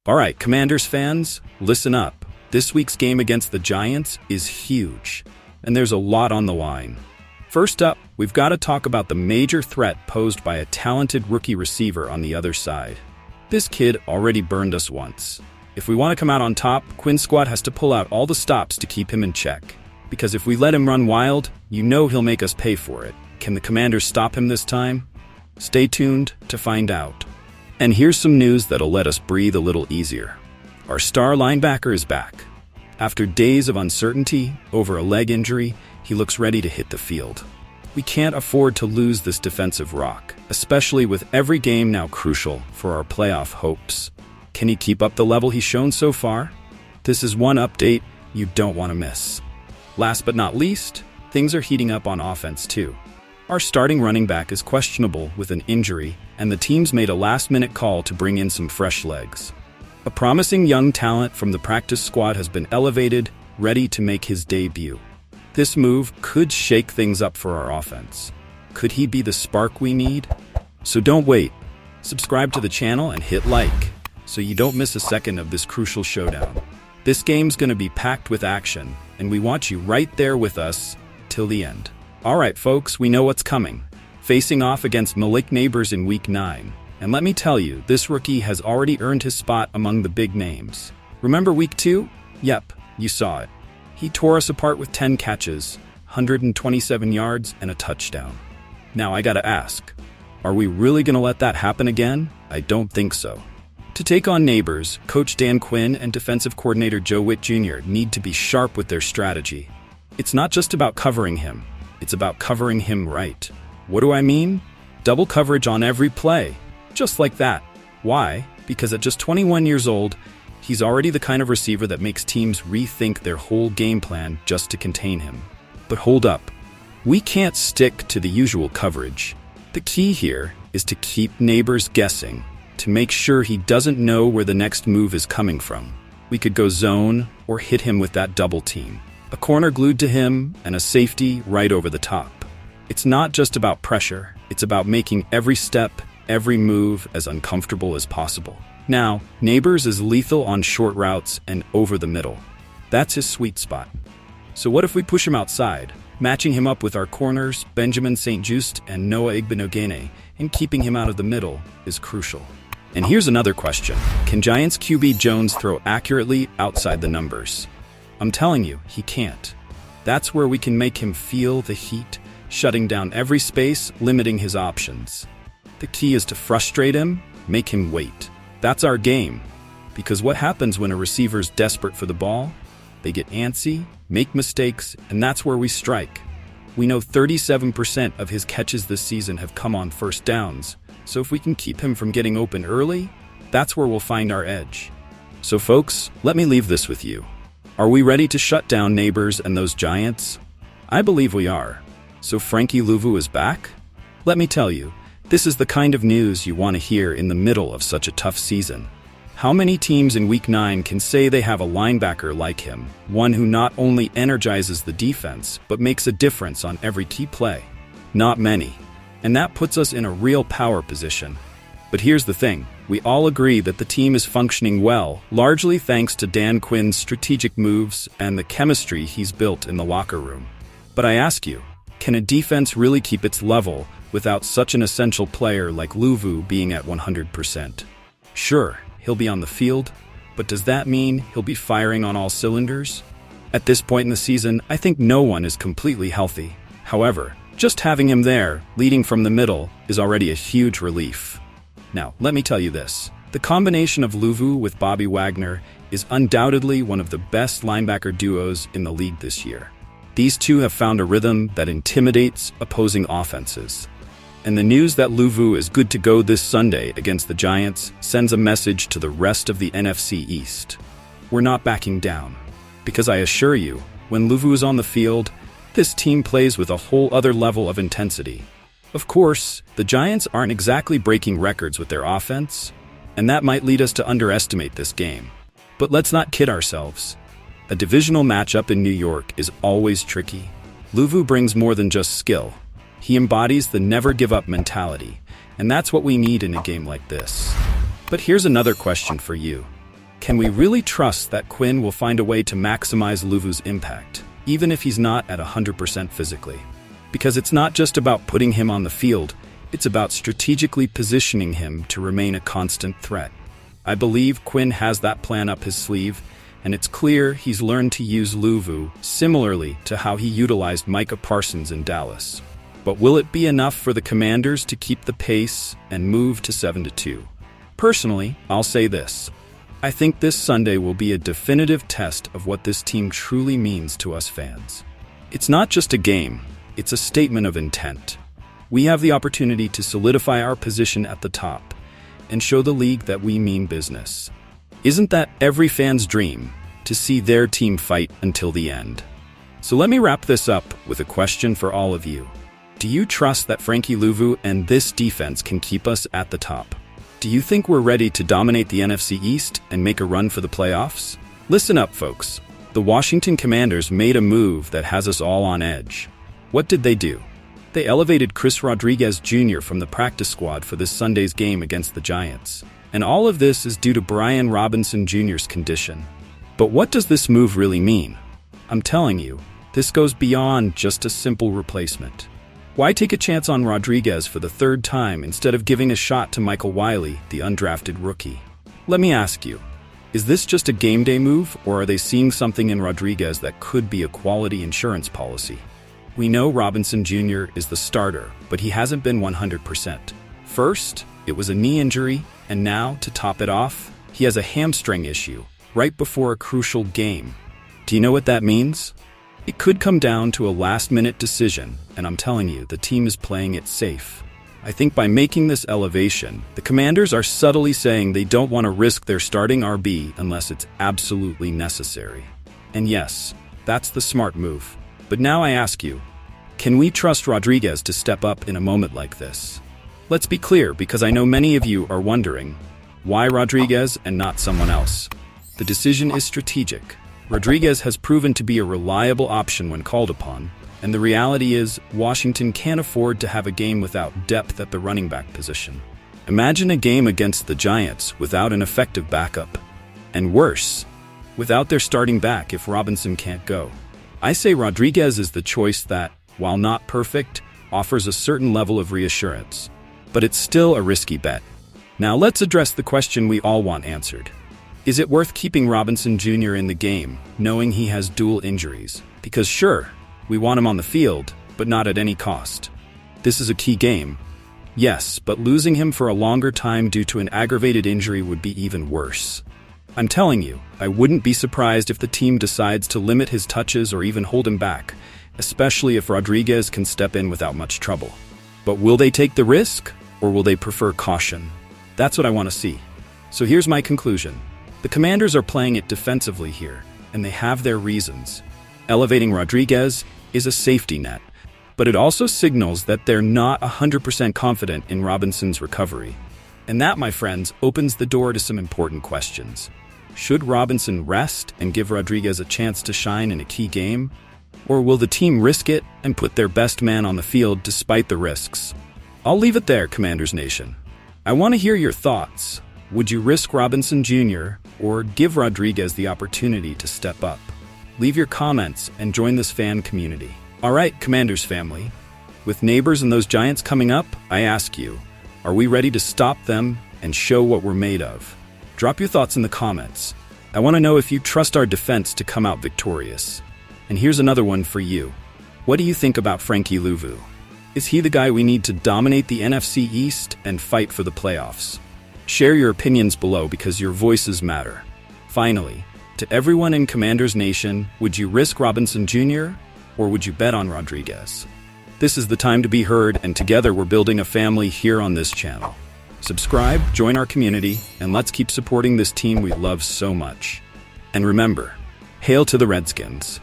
All right, Commanders fans, listen up. This week's game against the Giants is huge, and there's a lot on the line. First up, we've got to talk about the major threat posed by a talented rookie receiver on the other side. This kid already burned us once. If we want to come out on top, Quinn's squad has to pull out all the stops to keep him in check. Because if we let him run wild, you know he'll make us pay for it. Can the Commanders stop him this time? Stay tuned to find out. And here's some news that'll let us breathe a little easier. Our star linebacker is back. After days of uncertainty over a leg injury, he looks ready to hit the field. We can't afford to lose this defensive rock, especially with every game now crucial for our playoff hopes. Can he keep up the level he's shown so far? This is one update you don't want to miss. Last but not least, things are heating up on offense too. Our starting running back is questionable with an injury, and the team's made a last-minute call to bring in some fresh legs. A promising young talent from the practice squad has been elevated, ready to make his debut. This move could shake things up for our offense. Could he be the spark we need? So don't wait. Subscribe to the channel and hit like, so you don't miss a second of this crucial showdown. This game's going to be packed with action, and we want you right there with us till the end. All right, folks, we know what's coming. Facing off against Malik Nabers in Week 9. And let me tell you, this rookie has already earned his spot among the big names. Remember Week 2? Yep, you saw it. He tore us apart with 10 catches, 127 yards, and a touchdown. Now I gotta ask, are we really gonna let that happen again? I don't think so. To take on Nabers, Coach Dan Quinn and defensive coordinator Joe Witt Jr. need to be sharp with their strategy. It's not just about covering him. It's about covering him right. What do I mean? Double coverage on every play. Just like that. Why? Because at just 21 years old, he's already the kind of receiver that makes teams rethink their whole game plan just to contain him. But hold up. We can't stick to the usual coverage. The key here is to keep Nabers guessing, to make sure he doesn't know where the next move is coming from. We could go zone or hit him with that double team. A corner glued to him, and a safety right over the top. It's not just about pressure, it's about making every step, every move as uncomfortable as possible. Now, Nabers is lethal on short routes and over the middle. That's his sweet spot. So what if we push him outside, matching him up with our corners, Benjamin St-Juste and Noah Igbenogene, and keeping him out of the middle is crucial. And here's another question. Can Giants QB Jones throw accurately outside the numbers? I'm telling you, he can't. That's where we can make him feel the heat, shutting down every space, limiting his options. The key is to frustrate him, make him wait. That's our game. Because what happens when a receiver's desperate for the ball? They get antsy, make mistakes, and that's where we strike. We know 37% of his catches this season have come on first downs, so if we can keep him from getting open early, that's where we'll find our edge. So folks, let me leave this with you. Are we ready to shut down Nabers and those Giants? I believe we are. So Frankie Luvu is back? Let me tell you, this is the kind of news you want to hear in the middle of such a tough season. How many teams in Week 9 can say they have a linebacker like him, one who not only energizes the defense, but makes a difference on every key play? Not many. And that puts us in a real power position. But here's the thing, we all agree that the team is functioning well, largely thanks to Dan Quinn's strategic moves and the chemistry he's built in the locker room. But I ask you, can a defense really keep its level without such an essential player like Luvu being at 100%? Sure, he'll be on the field, but does that mean he'll be firing on all cylinders? At this point in the season, I think no one is completely healthy. However, just having him there, leading from the middle, is already a huge relief. Now, let me tell you this. The combination of Luvu with Bobby Wagner is undoubtedly one of the best linebacker duos in the league this year. These two have found a rhythm that intimidates opposing offenses. And the news that Luvu is good to go this Sunday against the Giants sends a message to the rest of the NFC East. We're not backing down. Because I assure you, when Luvu is on the field, this team plays with a whole other level of intensity. Of course, the Giants aren't exactly breaking records with their offense, and that might lead us to underestimate this game. But let's not kid ourselves. A divisional matchup in New York is always tricky. Luvu brings more than just skill. He embodies the never-give-up mentality, and that's what we need in a game like this. But here's another question for you. Can we really trust that Quinn will find a way to maximize Luvu's impact, even if he's not at 100% physically? Because it's not just about putting him on the field, it's about strategically positioning him to remain a constant threat. I believe Quinn has that plan up his sleeve, and it's clear he's learned to use Luvu similarly to how he utilized Micah Parsons in Dallas. But will it be enough for the Commanders to keep the pace and move to 7-2? Personally, I'll say this. I think this Sunday will be a definitive test of what this team truly means to us fans. It's not just a game, it's a statement of intent. We have the opportunity to solidify our position at the top and show the league that we mean business. Isn't that every fan's dream, to see their team fight until the end? So let me wrap this up with a question for all of you. Do you trust that Frankie Luvu and this defense can keep us at the top? Do you think we're ready to dominate the NFC East and make a run for the playoffs? Listen up, folks. The Washington Commanders made a move that has us all on edge. What did they do? They elevated Chris Rodriguez Jr. from the practice squad for this Sunday's game against the Giants. And all of this is due to Brian Robinson Jr.'s condition. But what does this move really mean? I'm telling you, this goes beyond just a simple replacement. Why take a chance on Rodriguez for the third time instead of giving a shot to Michael Wiley, the undrafted rookie? Let me ask you, is this just a game day move, or are they seeing something in Rodriguez that could be a quality insurance policy? We know Robinson Jr. is the starter, but he hasn't been 100%. First, it was a knee injury, and now, to top it off, he has a hamstring issue, right before a crucial game. Do you know what that means? It could come down to a last-minute decision, and I'm telling you, the team is playing it safe. I think by making this elevation, the Commanders are subtly saying they don't want to risk their starting RB unless it's absolutely necessary. And yes, that's the smart move. But now I ask you, can we trust Rodriguez to step up in a moment like this? Let's be clear, because I know many of you are wondering, why Rodriguez and not someone else? The decision is strategic. Rodriguez has proven to be a reliable option when called upon, and the reality is Washington can't afford to have a game without depth at the running back position. Imagine a game against the Giants without an effective backup. And worse, without their starting back if Robinson can't go. I say Rodriguez is the choice that, while not perfect, offers a certain level of reassurance. But it's still a risky bet. Now let's address the question we all want answered. Is it worth keeping Robinson Jr. in the game, knowing he has dual injuries? Because sure, we want him on the field, but not at any cost. This is a key game. Yes, but losing him for a longer time due to an aggravated injury would be even worse. I'm telling you, I wouldn't be surprised if the team decides to limit his touches or even hold him back, especially if Rodriguez can step in without much trouble. But will they take the risk, or will they prefer caution? That's what I want to see. So here's my conclusion. The Commanders are playing it defensively here, and they have their reasons. Elevating Rodriguez is a safety net, but it also signals that they're not 100% confident in Robinson's recovery. And that, my friends, opens the door to some important questions. Should Robinson rest and give Rodriguez a chance to shine in a key game? Or will the team risk it and put their best man on the field despite the risks? I'll leave it there, Commanders Nation. I want to hear your thoughts. Would you risk Robinson Jr. or give Rodriguez the opportunity to step up? Leave your comments and join this fan community. All right, Commanders family. With Nabers and those Giants coming up, I ask you, are we ready to stop them and show what we're made of? Drop your thoughts in the comments. I want to know if you trust our defense to come out victorious. And here's another one for you. What do you think about Frankie Luvu? Is he the guy we need to dominate the NFC East and fight for the playoffs? Share your opinions below because your voices matter. Finally, to everyone in Commanders Nation, would you risk Robinson Jr. or would you bet on Rodriguez? This is the time to be heard, and together we're building a family here on this channel. Subscribe, join our community, and let's keep supporting this team we love so much. And remember, hail to the Redskins.